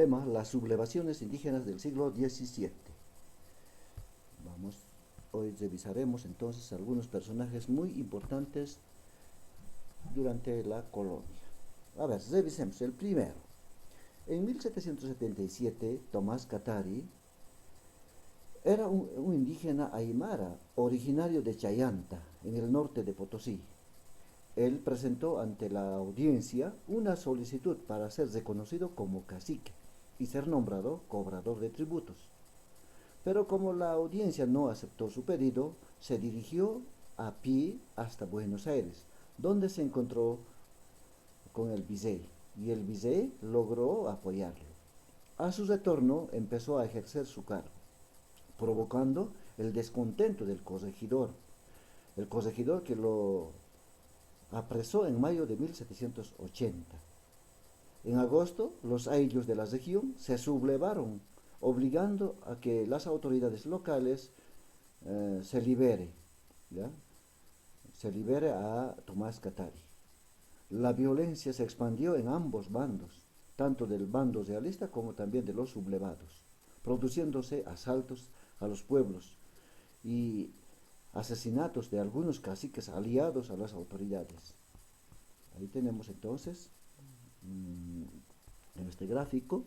Tema: las sublevaciones indígenas del siglo XVII. Vamos, hoy revisaremos entonces algunos personajes muy importantes durante la colonia. A ver, revisemos el primero. En 1777, Tomás Catari era un indígena aymara, originario de Chayanta, en el norte de Potosí. Él presentó ante la audiencia una solicitud para ser reconocido como cacique y ser nombrado cobrador de tributos. Pero como la audiencia no aceptó su pedido, se dirigió a pie hasta Buenos Aires, donde se encontró con el virrey, y el virrey logró apoyarlo. A su retorno empezó a ejercer su cargo, provocando el descontento del corregidor, el corregidor que lo apresó en mayo de 1780. En agosto, los ayllus de la región se sublevaron, obligando a que las autoridades locales se libere, ¿ya? Se libere a Tomás Catari. La violencia se expandió en ambos bandos, tanto del bando realista como también de los sublevados, produciéndose asaltos a los pueblos y asesinatos de algunos caciques aliados a las autoridades. Ahí tenemos entonces, en este gráfico,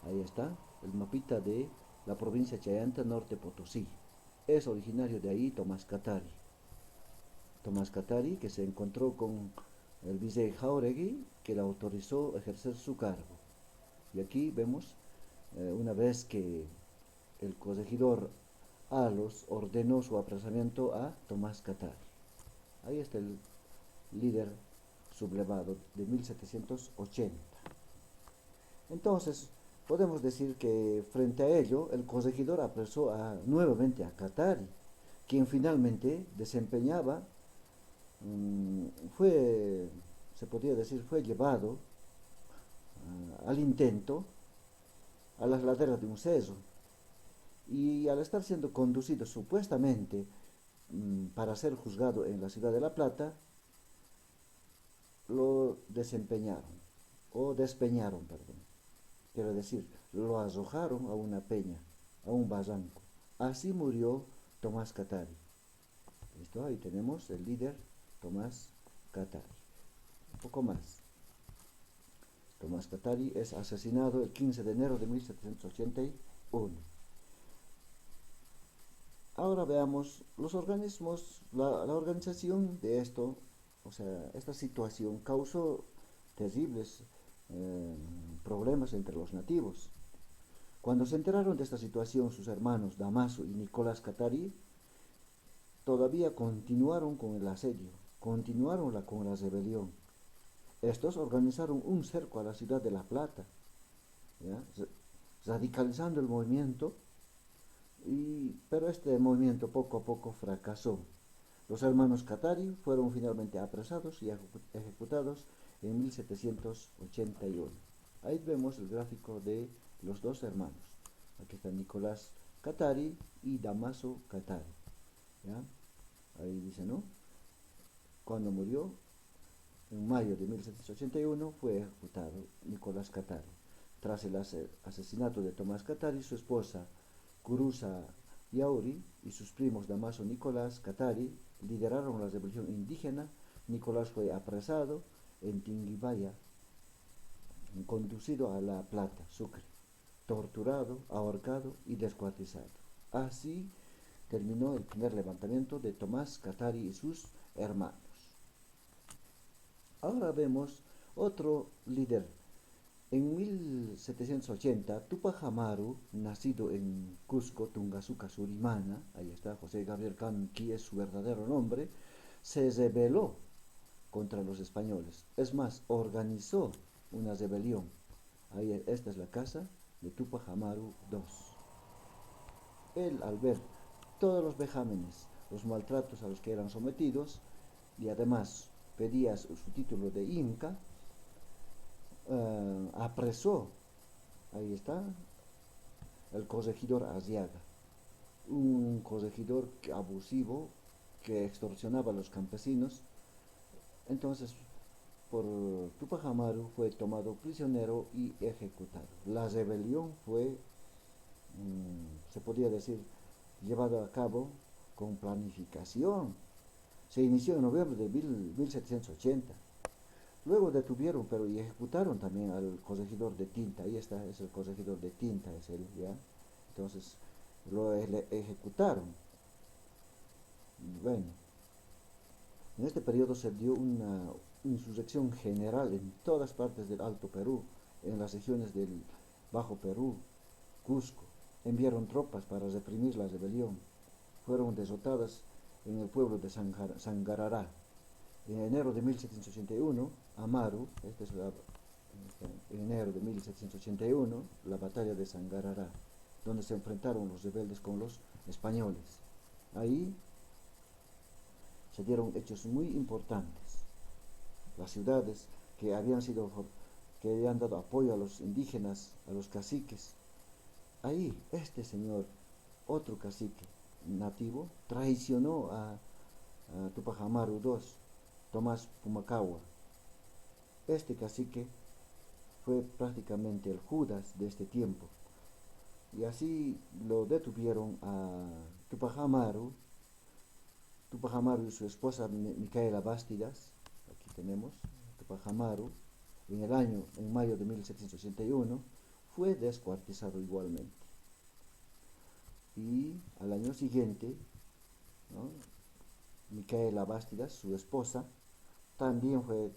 ahí está, el mapita de la provincia de Chayanta, Norte Potosí. Es originario de ahí Tomás Catari. Tomás Catari, que se encontró con el virrey Jáuregui, que le autorizó a ejercer su cargo. Y aquí vemos, una vez que el corregidor Alos ordenó su apresamiento a Tomás Catari. Ahí está el líder sublevado de 1780. Entonces, podemos decir que frente a ello, el corregidor apresó nuevamente a Catari, quien finalmente desempeñaba, se podría decir, fue llevado al intento a las laderas de un cerro, y al estar siendo conducido supuestamente para ser juzgado en la ciudad de La Plata, lo desempeñaron, o despeñaron, perdón. Quiero decir, lo arrojaron a una peña, a un barranco. Así murió Tomás Catari. ¿Listo? Ahí tenemos el líder Tomás Catari. Un poco más. Tomás Catari es asesinado el 15 de enero de 1781. Ahora veamos los organismos, la organización de esto. O sea, esta situación causó terribles problemas entre los nativos. Cuando se enteraron de esta situación, sus hermanos Damaso y Nicolás Catari todavía continuaron con el asedio, continuaron con la rebelión. Estos organizaron un cerco a la ciudad de La Plata, ¿ya? Radicalizando el movimiento, pero este movimiento poco a poco fracasó. Los hermanos Catari fueron finalmente apresados y ejecutados en 1781. Ahí vemos el gráfico de los dos hermanos. Aquí está Nicolás Catari y Damaso Catari. ¿Ya? Ahí dice, ¿no? Cuando murió, en mayo de 1781, fue ejecutado Nicolás Catari. Tras el asesinato de Tomás Catari, su esposa Curuza Yauri y sus primos Damaso Nicolás Catari lideraron la revolución indígena. Nicolás fue apresado en Tinguibaya, conducido a La Plata, Sucre, torturado, ahorcado y descuartizado. Así terminó el primer levantamiento de Tomás Catari y sus hermanos. Ahora vemos otro líder. En 1780, Tupac Amaru, nacido en Cusco, Tungazuca, Surimana, ahí está José Gabriel Canqui, es su verdadero nombre, se rebeló contra los españoles. Es más, organizó una rebelión. Ahí, esta es la casa de Tupac Amaru II. Él, al ver todos los vejámenes, los maltratos a los que eran sometidos, y además pedía su título de Inca, apresó, ahí está, el corregidor Arriaga, un corregidor abusivo que extorsionaba a los campesinos. Entonces por Tupac Amaru fue tomado prisionero y ejecutado. La rebelión fue, se podría decir, llevada a cabo con planificación. Se inició en noviembre de 1780. Luego detuvieron, pero y ejecutaron también al corregidor de Tinta. Ahí está, es el corregidor de Tinta, es él, ¿ya? Entonces, lo ejecutaron. Bueno, en este periodo se dio una insurrección general en todas partes del Alto Perú, en las regiones del Bajo Perú, Cusco. Enviaron tropas para reprimir la rebelión. Fueron derrotadas en el pueblo de Sangarará. En enero de 1781, Amaru, en enero de 1781, la batalla de Sangarará, donde se enfrentaron los rebeldes con los españoles. Ahí se dieron hechos muy importantes. Las ciudades que habían dado apoyo a los indígenas, a los caciques, ahí este señor, otro cacique nativo, traicionó a Tupac Amaru II, Tomás Pumacahua. Este cacique fue prácticamente el Judas de este tiempo. Y así lo detuvieron a Tupac Amaru y su esposa Micaela Bastidas. Aquí tenemos Tupac Amaru. En mayo de 1781, fue descuartizado igualmente. Y al año siguiente, ¿no?, Micaela Bastidas, su esposa, también fue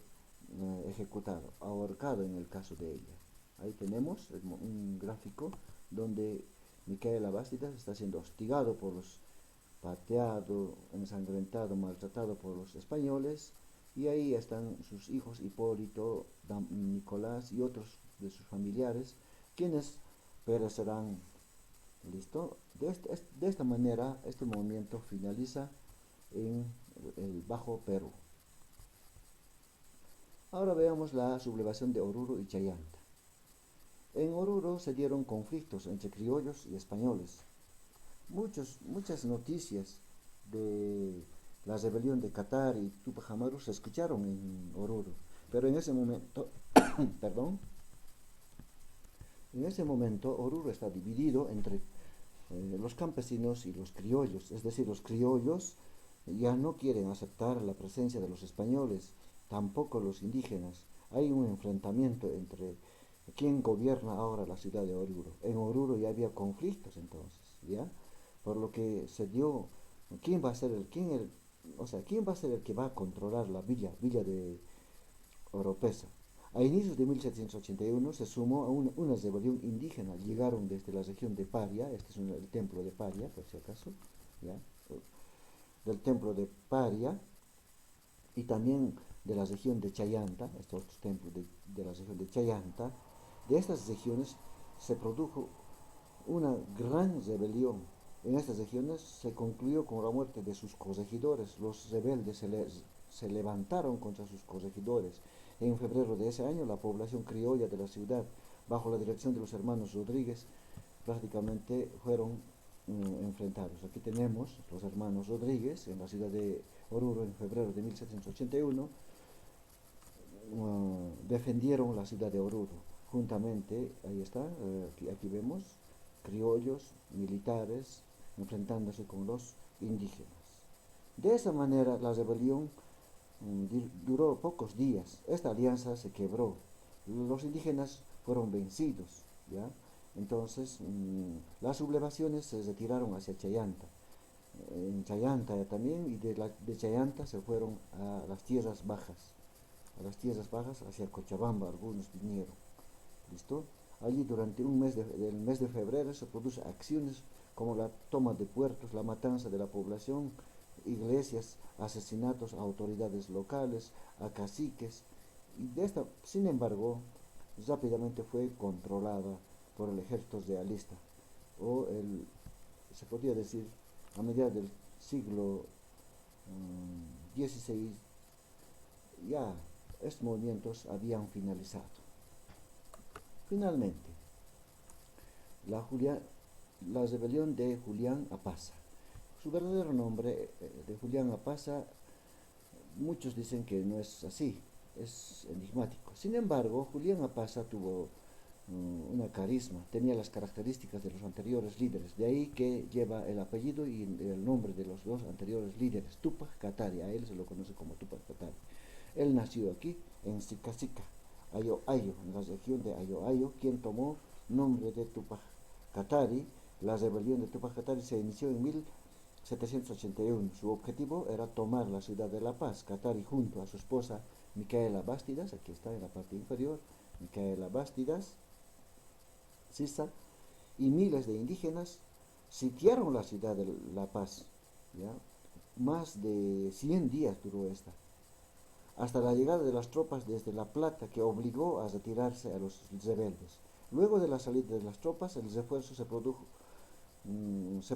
ejecutado, ahorcado en el caso de ella. Ahí tenemos un gráfico donde Micaela Bastidas está siendo hostigado por los, pateado, ensangrentado, maltratado por los españoles, y ahí están sus hijos Hipólito, Nicolás y otros de sus familiares, quienes perecerán. ¿Listo? De esta manera, este movimiento finaliza en el Bajo Perú. Ahora veamos la sublevación de Oruro y Chayanta. En Oruro se dieron conflictos entre criollos y españoles. Muchas noticias de la rebelión de Catar y Tupac Amaru se escucharon en Oruro, pero en ese momento, perdón, en ese momento Oruro está dividido entre los campesinos y los criollos, es decir, los criollos ya no quieren aceptar la presencia de los españoles, tampoco los indígenas. Hay un enfrentamiento entre quién gobierna ahora la ciudad de Oruro. En Oruro ya había conflictos entonces, ¿ya? Por lo que se dio, quién va a ser quién va a ser el que va a controlar la villa de Oropesa. A inicios de 1781 se sumó a una rebelión indígena. Llegaron desde la región de Paria, este es el templo de Paria, por si acaso, ¿ya?, del templo de Paria, y también de la región de Chayanta, estos otros templos de la región de Chayanta. De estas regiones se produjo una gran rebelión. En estas regiones se concluyó con la muerte de sus corregidores. Los rebeldes se levantaron contra sus corregidores. En febrero de ese año, la población criolla de la ciudad, bajo la dirección de los hermanos Rodríguez, prácticamente fueron enfrentados. Aquí tenemos los hermanos Rodríguez en la ciudad de Oruro en febrero de 1781. Defendieron la ciudad de Oruro. Juntamente, ahí está, aquí vemos criollos, militares, enfrentándose con los indígenas. De esa manera, la rebelión duró pocos días. Esta alianza se quebró. Los indígenas fueron vencidos, ¿ya? Entonces, las sublevaciones se retiraron hacia Chayanta. En Chayanta también, y de Chayanta se fueron a las tierras bajas. Hacia Cochabamba, algunos vinieron. ¿Listo? Allí durante el mes de febrero se producen acciones como la toma de puertos, la matanza de la población, iglesias, asesinatos a autoridades locales, a caciques, y sin embargo, rápidamente fue controlada por el ejército realista, se podría decir, a mediados del siglo XVI, ya estos movimientos habían finalizado. Finalmente, la rebelión de Julián Apaza. Su verdadero nombre de Julián Apaza, muchos dicen que no es así. es enigmático. Sin embargo, Julián Apaza tuvo una carisma, tenía las características de los anteriores líderes, de ahí que lleva el apellido y el nombre de los dos anteriores líderes, Tupac Katari, a él se lo conoce como Tupac Katari. Él nació aquí, en Sica, Ayo Ayo, en la región de Ayo Ayo, quien tomó nombre de Tupac Katari. La rebelión de Tupac Katari se inició en 1781. Su objetivo era tomar la ciudad de La Paz. Katari, junto a su esposa Micaela Bástidas, aquí está en la parte inferior, Micaela Bástidas Sisa, y miles de indígenas sitiaron la ciudad de La Paz. ¿Ya? Más de 100 días duró esta, hasta la llegada de las tropas desde La Plata, que obligó a retirarse a los rebeldes. Luego de la salida de las tropas, el refuerzo se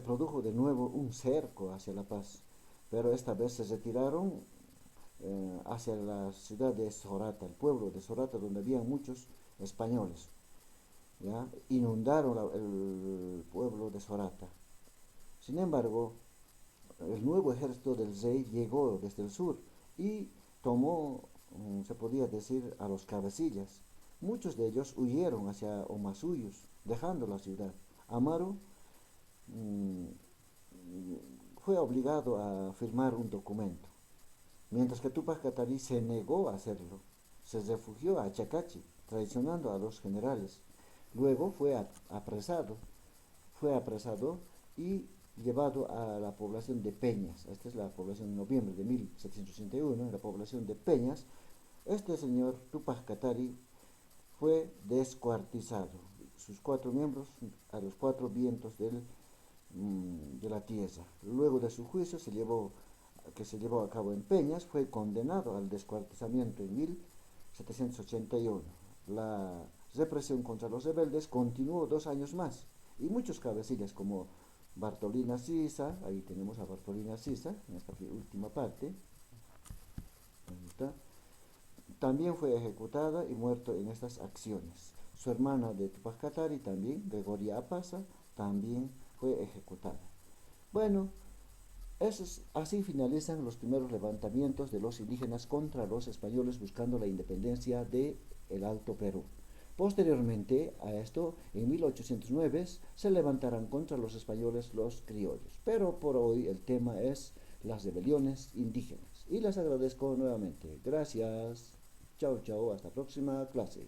produjo de nuevo un cerco hacia La Paz, pero esta vez se retiraron hacia la ciudad de Sorata, el pueblo de Sorata, donde había muchos españoles. ¿Ya? Inundaron el pueblo de Sorata. Sin embargo, el nuevo ejército del rey llegó desde el sur y tomó, se podía decir, a los cabecillas. Muchos de ellos huyeron hacia Omasuyos, dejando la ciudad. Amaro fue obligado a firmar un documento, mientras que Tupac Katari se negó a hacerlo. Se refugió a Chacachi, traicionando a los generales. Luego fue apresado y llevado a la población de Peñas. Esta es la población en noviembre de 1781, en la población de Peñas. Este señor Tupac Katari fue descuartizado. Sus 4 miembros a los 4 vientos de la tierra. Luego de su juicio que se llevó a cabo en Peñas, fue condenado al descuartizamiento en 1781. La represión contra los rebeldes continuó 2 años más, y muchos cabecillas como Bartolina Sisa, ahí tenemos a Bartolina Sisa en esta última parte, también fue ejecutada y muerto en estas acciones. Su hermana de Tupac Katari también, Gregoria Apaza, también fue ejecutada. Bueno, así finalizan los primeros levantamientos de los indígenas contra los españoles buscando la independencia del Alto Perú. Posteriormente a esto, en 1809, se levantarán contra los españoles los criollos. Pero por hoy el tema es las rebeliones indígenas. Y les agradezco nuevamente. Gracias. Chao, chao. Hasta la próxima clase.